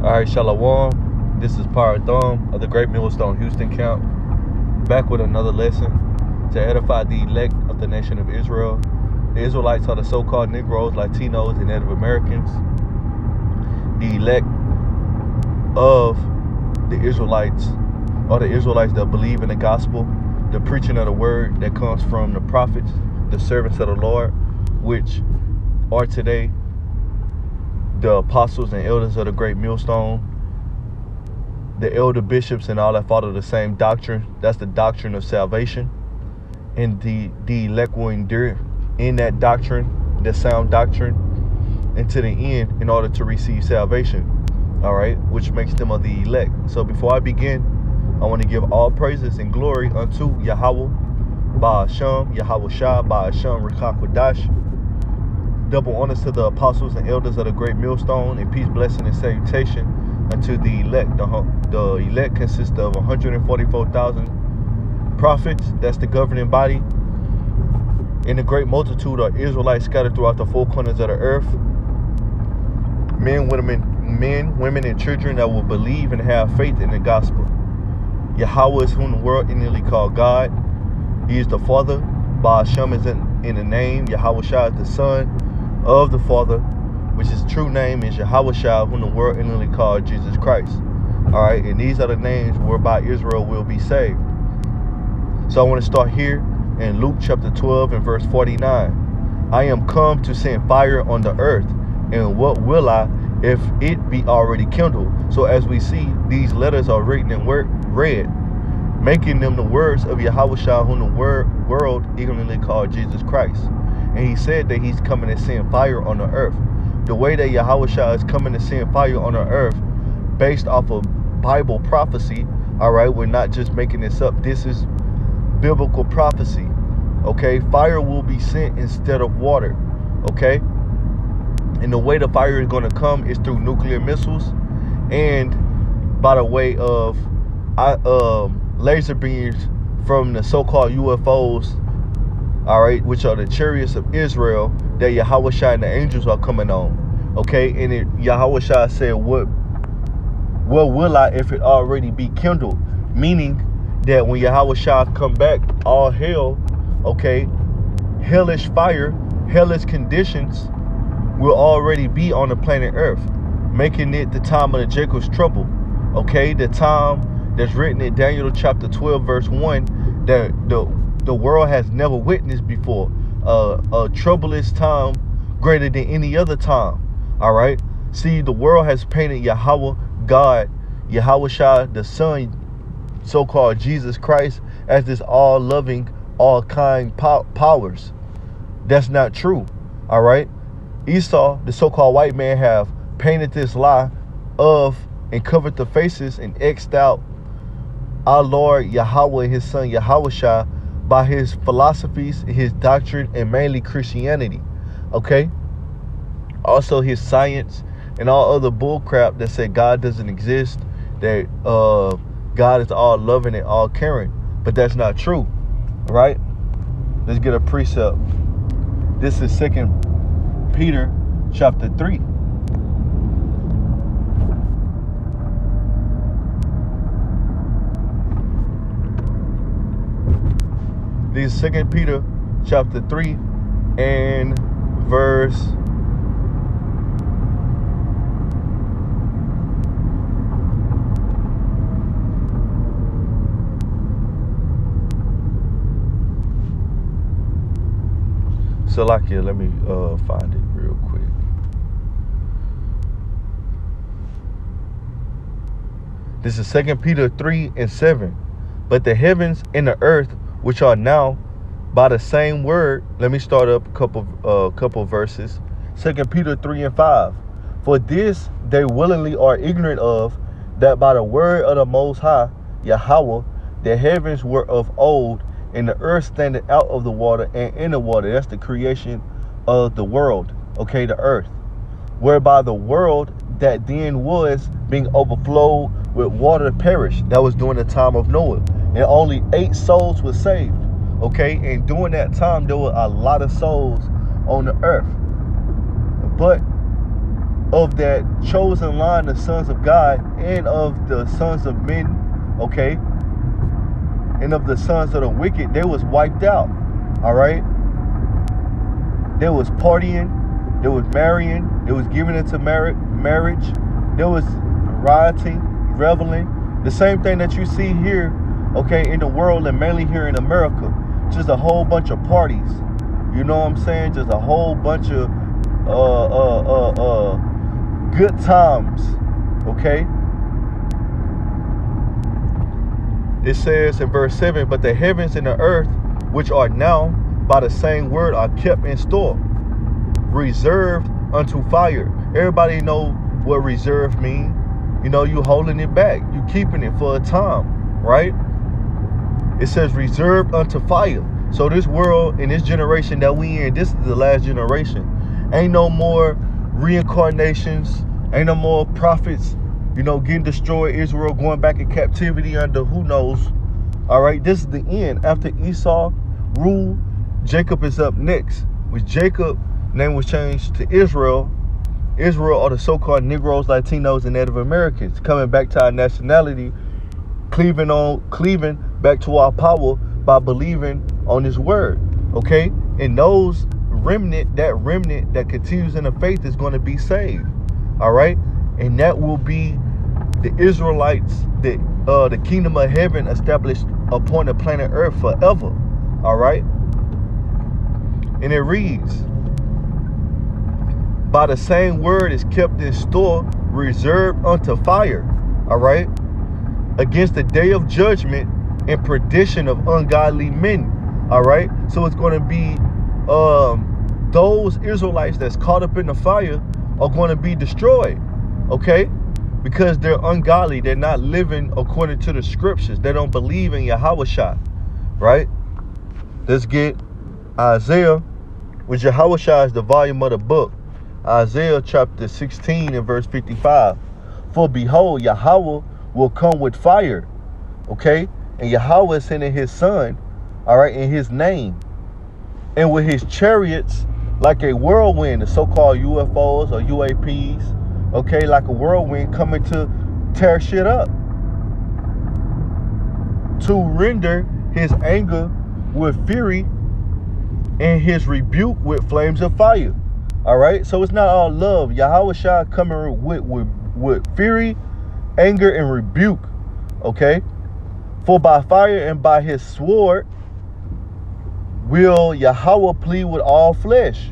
Alright, Shalom. This is Parathon of the Great Millstone Houston Camp, back with another lesson to edify the elect of the nation of Israel. The Israelites are the so-called Negroes, Latinos, and Native Americans. The elect of the Israelites are the Israelites that believe in the gospel, the preaching of the word that comes from the prophets, the servants of the Lord, which are today the apostles and elders of the Great Millstone, the elder bishops and all that follow the same doctrine. That's the doctrine of salvation. And the elect will endure in that doctrine, the sound doctrine, until the end in order to receive salvation. All right, which makes them of the elect. So before I begin, I want to give all praises and glory unto Yahweh, Ba'asham, Yahawashi, Ba'asham, Rikakwadash. Double honors to the apostles and elders of the Great Millstone, and peace, blessing, and salutation unto the elect. The elect consists of 144,000 prophets. That's the governing body. And a great multitude of Israelites scattered throughout the four corners of the earth. Men, women, and children that will believe and have faith in the gospel. Yahweh is whom the world innately called God. He is the Father. Ba'asham is in the name. Yahawashi is the Son of the Father, which his true name is Yahawashi, whom the world innately called Jesus Christ. All right, and these are the names whereby Israel will be saved. So I want to start here in Luke chapter 12 and verse 49. I am come to send fire on the earth, and what will I if it be already kindled? So as we see, these letters are written in red, making them the words of Yahawashi, whom the world ignorantly called Jesus Christ. And he said that he's coming to send fire on the earth. The way that Yahawashi is coming to send fire on the earth, based off of Bible prophecy, all right, we're not just making this up. This is biblical prophecy, okay? Fire will be sent instead of water, okay? And the way the fire is going to come is through nuclear missiles and by the way of laser beams from the so-called UFOs, all right, which are the chariots of Israel that Yahawashi and the angels are coming on, okay? And Yahawashi said, what will I if it already be kindled? Meaning that when Yahawashi come back, all hell, okay, hellish fire, hellish conditions will already be on the planet Earth, making it the time of the Jacob's trouble, okay? The time that's written in Daniel chapter 12 verse 1 that the world has never witnessed before, a troublous time greater than any other time. All right, see, the world has painted Yahweh, God, Yahawashi, the Son, so-called Jesus Christ, as this all-loving, all-kind powers. That's not true. All right, Esau, the so-called white man, have painted this lie of and covered the faces and X'd out our Lord Yahweh and his Son Yahawashi by his philosophies, his doctrine, and mainly Christianity, okay? Also his science and all other bullcrap that said God doesn't exist, that God is all loving and all caring, but that's not true, right? Let's get a precept. This is 2 Peter chapter 3. This is 2 Peter chapter 3 and verse 'Salakia, let me find it real quick. This is 2 Peter 3 and 7. But the heavens and the earth, which are now by the same word. Let me start up a couple verses. 2 Peter 3 and 5. For this they willingly are ignorant of, that by the word of the Most High, Yahweh, the heavens were of old, and the earth standing out of the water and in the water. That's the creation of the world, okay, the earth. Whereby the world that then was being overflowed with water perished. That was during the time of Noah. And only 8 souls were saved, okay? And during that time, there were a lot of souls on the earth. But of that chosen line, the sons of God, and of the sons of men, okay, and of the sons of the wicked, they was wiped out. All right. There was partying, there was marrying, there was giving into marriage, there was rioting, reveling. The same thing that you see here, okay, in the world, and mainly here in America. Just a whole bunch of parties. You know what I'm saying? Just a whole bunch of good times. Okay? It says in verse 7, but the heavens and the earth, which are now by the same word, are kept in store, reserved unto fire. Everybody know what reserve mean. You know, you holding it back, you keeping it for a time, right? It says reserved unto fire. So this world and this generation that we in, this is the last generation. Ain't no more reincarnations, ain't no more prophets, you know, getting destroyed, Israel going back in captivity under who knows. All right, this is the end. After Esau ruled, Jacob is up next. With Jacob, name was changed to Israel. Israel are the so-called Negroes, Latinos, and Native Americans coming back to our nationality, cleaving back to our power by believing on His word. Okay, and those remnant that continues in the faith is going to be saved. All right, and that will be the Israelites, the kingdom of heaven established upon the planet Earth forever. All right, and it reads, by the same word is kept in store, reserved unto fire, all right, against the day of judgment and perdition of ungodly men, all right. So it's going to be those Israelites that's caught up in the fire are going to be destroyed, okay, because they're ungodly. They're not living according to the scriptures. They don't believe in Yahawashi, right? Let's get Isaiah, which Yahawashi is the volume of the book. Isaiah chapter 16 and verse 55. For behold, Yahweh will come with fire, okay? And Yahweh is sending His Son, all right, in His name. And with His chariots like a whirlwind, the so-called UFOs or UAPs, okay, like a whirlwind coming to tear shit up. To render His anger with fury and His rebuke with flames of fire. All right, so it's not all love. Yahawashi coming with fury, anger, and rebuke. Okay, for by fire and by His sword will Yahweh plead with all flesh,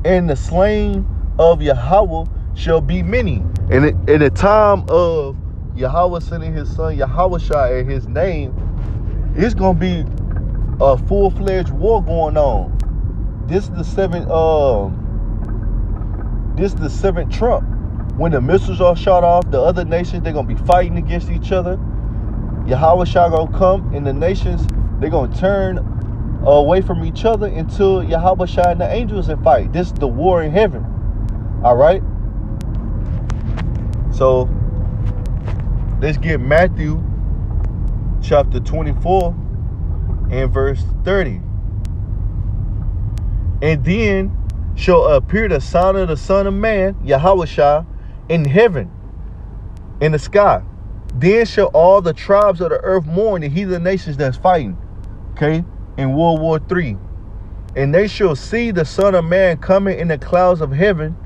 and the slain of Yahweh shall be many. And in the time of Yahweh sending His Son Yahawashi in His name, it's gonna be a full-fledged war going on. This is the seventh trump. When the missiles are shot off, the other nations, they're going to be fighting against each other. Yahawashi going to come, and the nations, they're going to turn away from each other until Yahawashi and the angels and fight. This is the war in heaven. All right? So, let's get Matthew chapter 24 and verse 30. And then shall appear the sign of the Son of Man, Yahawashi, in heaven, in the sky. Then shall all the tribes of the earth mourn, the heathen nations that's fighting, okay, in World War III. And they shall see the Son of Man coming in the clouds of heaven,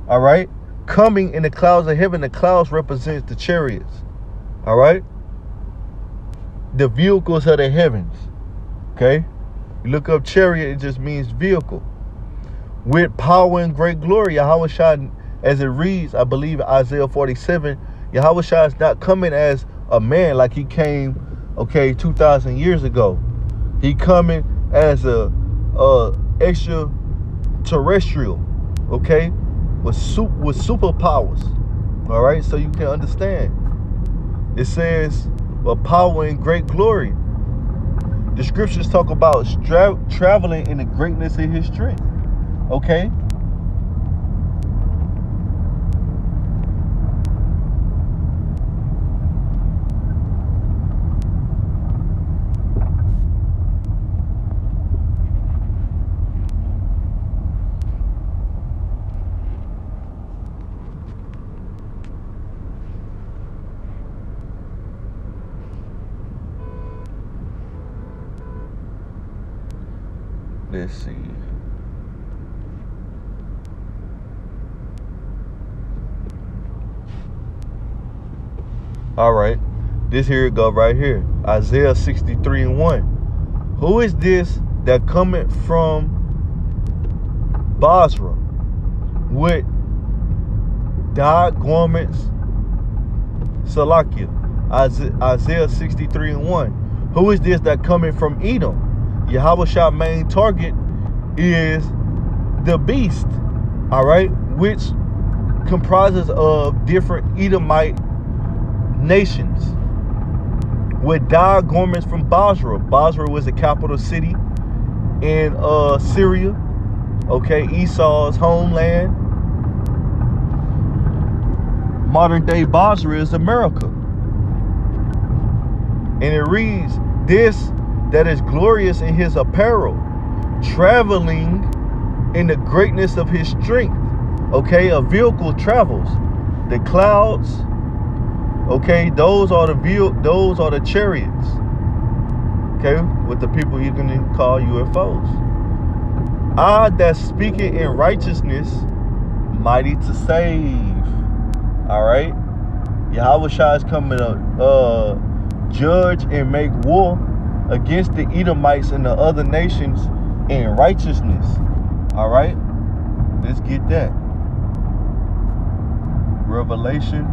all right, coming in the clouds of heaven. The clouds represents the chariots, all right, the vehicles of the heavens, okay. You look up chariot, it just means vehicle. With power and great glory, Yahawashi, as it reads, I believe Isaiah 47, Yahawashi is not coming as a man like He came, okay, 2,000 years ago. He coming as a extraterrestrial, okay, with superpowers. All right, so you can understand. It says, "But power and great glory." The scriptures talk about traveling in the greatness of His strength. Okay? Let's see. All right. This here it go right here. Isaiah 63:1. Who is this that cometh from Basra with dyed garments? Salakia. Isaiah 63:1. Who is this that cometh from Edom? Yahawashi's main target is the beast, all right, which comprises of different Edomite nations with dyed garments from Basra. Basra was the capital city in Syria, okay, Esau's homeland. Modern day Basra is America. And it reads, this that is glorious in his apparel, traveling in the greatness of his strength. Okay, a vehicle travels. The clouds, okay, those are the chariots. Okay, what the people you can call UFOs. I that speaketh in righteousness, mighty to save. All right, Yahawashi is coming to judge and make war against the Edomites and the other nations in righteousness. All right, let's get that. Revelation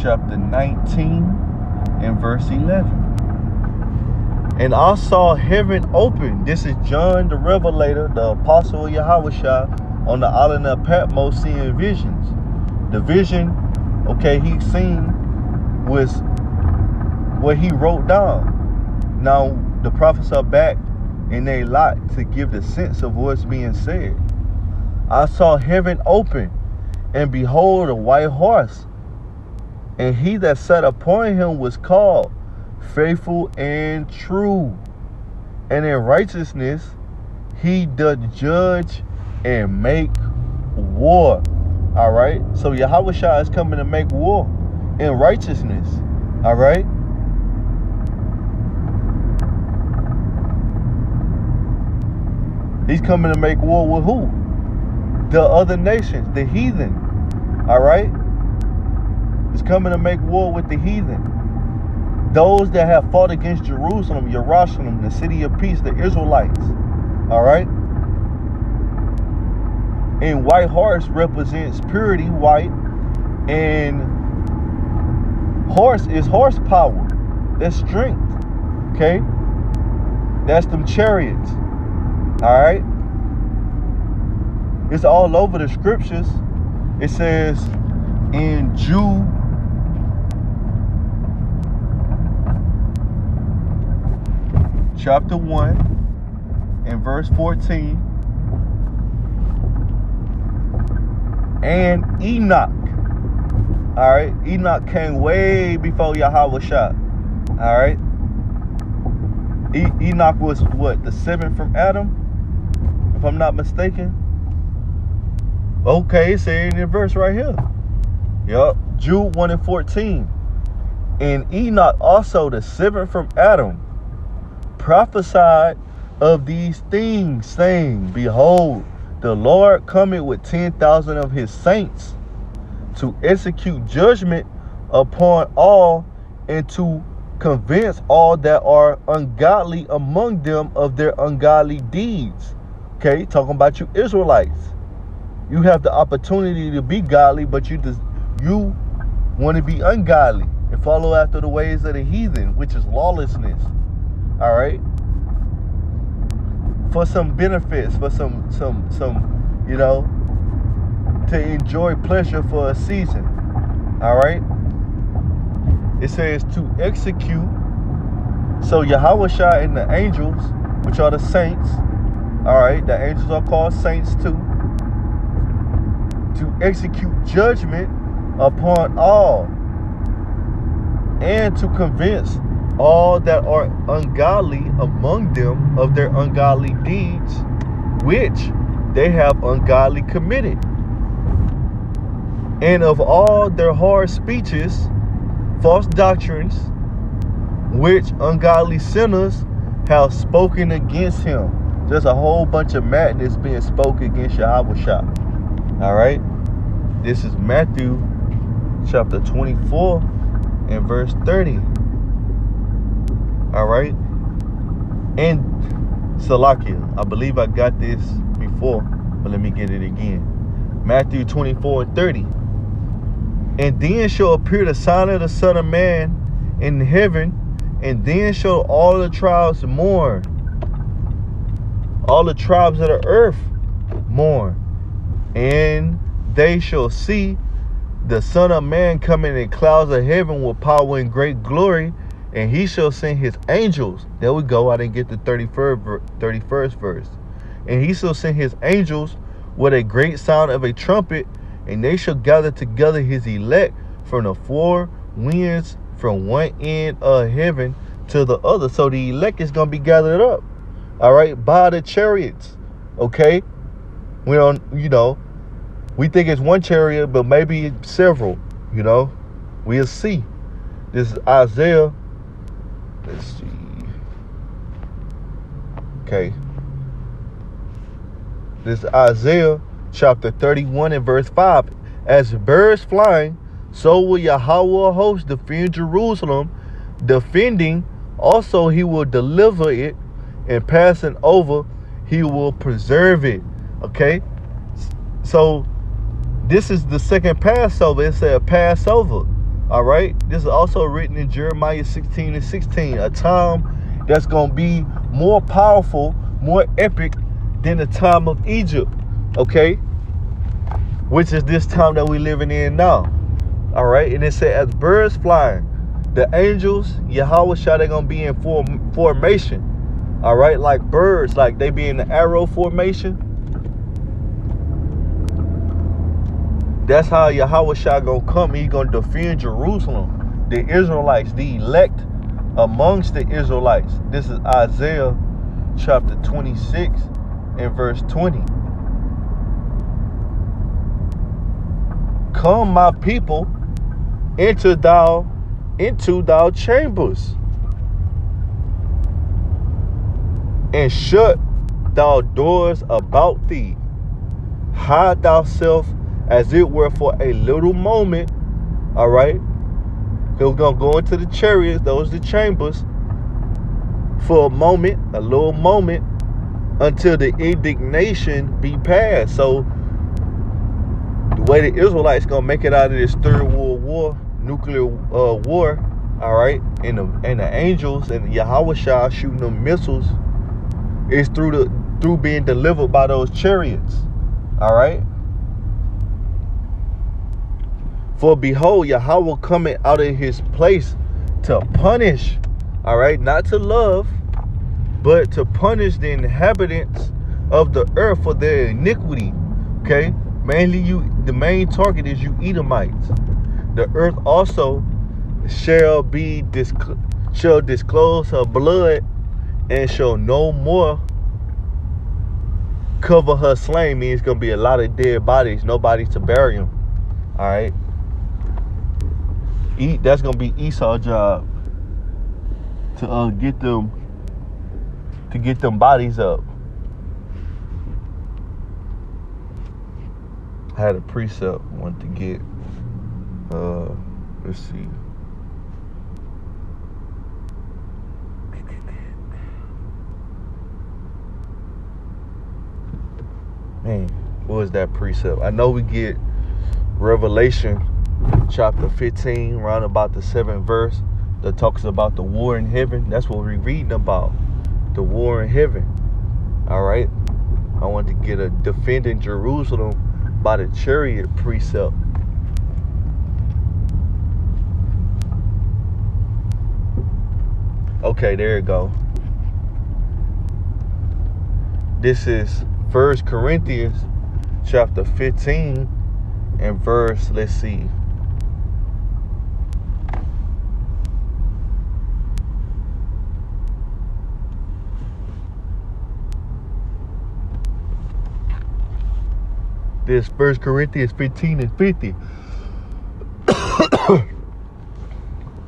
chapter 19 and verse 11. And I saw heaven open. This is John the Revelator, the apostle of Yahawashi, on the island of Patmos, seeing visions. The vision, okay, he seen was what he wrote down. Now the prophets are back in their lot to give the sense of what's being said. I saw heaven open, and behold, a white horse, and he that sat upon him was called Faithful and True, and in righteousness he doth judge and make war. All right, so Yahawashi is coming to make war in righteousness. All right, he's coming to make war with who? The other nations, the heathen. All right, he's coming to make war with the heathen, those that have fought against Jerusalem, Yerushalayim, the city of peace, the Israelites. All right, and white horse represents purity, white, and horse is horsepower. That's strength. Okay, that's them chariots. All right, it's all over the scriptures. It says in Jude chapter 1 and verse 14, and Enoch. All right, Enoch came way before Yahawashi. All right, Enoch was what, the seventh from Adam, if I'm not mistaken. Okay, it's saying in the verse right here. Yup, Jude 1 and 14. And Enoch also, the seventh from Adam, prophesied of these things, saying, behold, the Lord cometh with 10,000 of his saints to execute judgment upon all, and to convince all that are ungodly among them of their ungodly deeds. Okay, talking about you Israelites. You have the opportunity to be godly, but you want to be ungodly and follow after the ways of the heathen, which is lawlessness. All right, for some benefits, for some, you know, to enjoy pleasure for a season. All right, it says to execute. So Yahawashi and the angels, which are the saints. All right, the angels are called saints too. To execute judgment upon all, and to convince all that are ungodly among them of their ungodly deeds, which they have ungodly committed, and of all their hard speeches, false doctrines, which ungodly sinners have spoken against him. There's a whole bunch of madness being spoken against Yahawashi. All right. This is Matthew chapter 24 and verse 30. All right. And Salakia, I believe I got this before, but let me get it again. Matthew 24 and 30. And then shall appear the sign of the Son of Man in heaven, and then shall all the tribes mourn. All the tribes of the earth mourn. And they shall see the Son of Man coming in clouds of heaven with power and great glory, and he shall send his angels. There we go. I didn't get the 31st verse. And he shall send his angels with a great sound of a trumpet, and they shall gather together his elect from the four winds, from one end of heaven to the other. So the elect is going to be gathered up, all right, by the chariots. Okay, we don't, we think it's one chariot, but maybe several. We'll see. This is Isaiah. Let's see. Okay. This is Isaiah chapter 31 and verse 5. As birds flying, so will Yahweh host defend Jerusalem. Defending, also he will deliver it, and passing over, he will preserve it. Okay? So, this is the second Passover. It said Passover. All right? This is also written in Jeremiah 16 and 16. A time that's going to be more powerful, more epic than the time of Egypt. Okay? Which is this time that we're living in now. All right? And it said, as birds flying, the angels, Yahawashi, they're going to be in formation. All right? Like birds, like they be in the arrow formation. That's how Yahawashi going to come. He's going to defend Jerusalem. The Israelites, the elect amongst the Israelites. This is Isaiah chapter 26 and verse 20. Come, my people, enter thou into thy chambers, and shut thou doors about thee. Hide thyself as it were for a little moment. All right. We're going to go into the chariots. Those are the chambers. For a moment, a little moment, until the indignation be past. So the way the Israelites going to make it out of this third world war, nuclear war, all right, and the angels and Yahawashi shooting them missiles is through being delivered by those chariots. All right. For behold, Yahweh coming out of his place to punish, all right, not to love, but to punish the inhabitants of the earth for their iniquity. Okay, mainly the main target is you Edomites. The earth also shall disclose her blood, and shall no more cover her slain. Means it's gonna be a lot of dead bodies, nobody to bury them. All right. That's gonna be Esau's job to get them bodies up. I had a precept I wanted to get. Let's see. Man, what was that precept? I know we get Revelation chapter 15, round about the 7th verse, that talks about the war in heaven. That's what we're reading about, the war in heaven. All right. I want to get a defending Jerusalem by the chariot precept. Okay, there you go. This is 1 Corinthians chapter 15 and verse, let's see. This 1 Corinthians 15 and 50.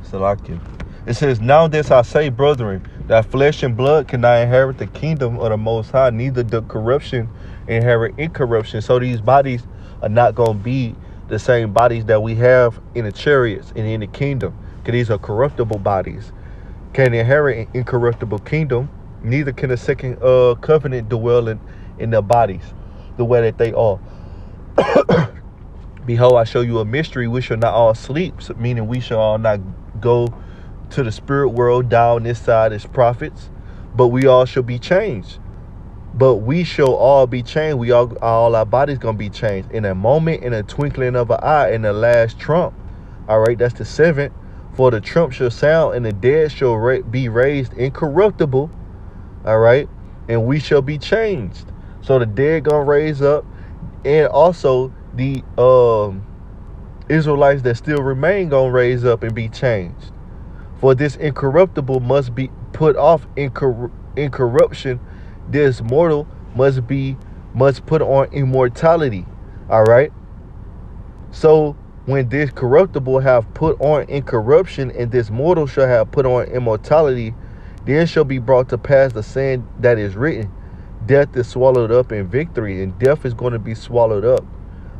Salakia. It says, now this I say, brethren, That flesh and blood cannot inherit the kingdom of the Most High, neither the corruption inherit incorruption. So these bodies are not going to be the same bodies that we have in the chariots and in the kingdom, because these are corruptible bodies. Can't inherit an incorruptible kingdom, neither can the second covenant dwell in their bodies the way that they are. Behold, I show you a mystery. We shall not all sleep, meaning we shall all not go to the spirit world down this side as prophets, but we all shall be changed. But we shall all be changed. We all our bodies gonna be changed in a moment, in a twinkling of an eye, in the last trump. All right, that's the seventh. For the trump shall sound, and the dead shall be raised incorruptible. All right, and we shall be changed. So the dead gonna raise up, and also the Israelites that still remain gonna raise up and be changed. For this incorruptible must be put off incorruption. This mortal must put on immortality. All right. So when this corruptible have put on incorruption, and this mortal shall have put on immortality, then shall be brought to pass the saying that is written, death is swallowed up in victory. And death is going to be swallowed up,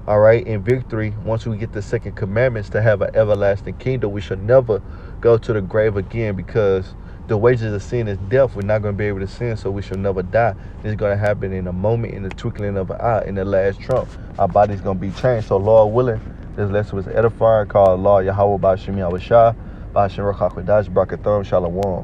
all right, in victory, once we get the second commandments to have an everlasting kingdom. We should never go to the grave again, because the wages of sin is death. We're not going to be able to sin, so we should never die. It's going to happen in a moment, in the twinkling of an eye, in the last trump. Our body's going to be changed. So Lord willing, this lesson was edifying, called Law Yahawashi Yahawashi Ba'ashem Rochakwadash Brakatham Shalom.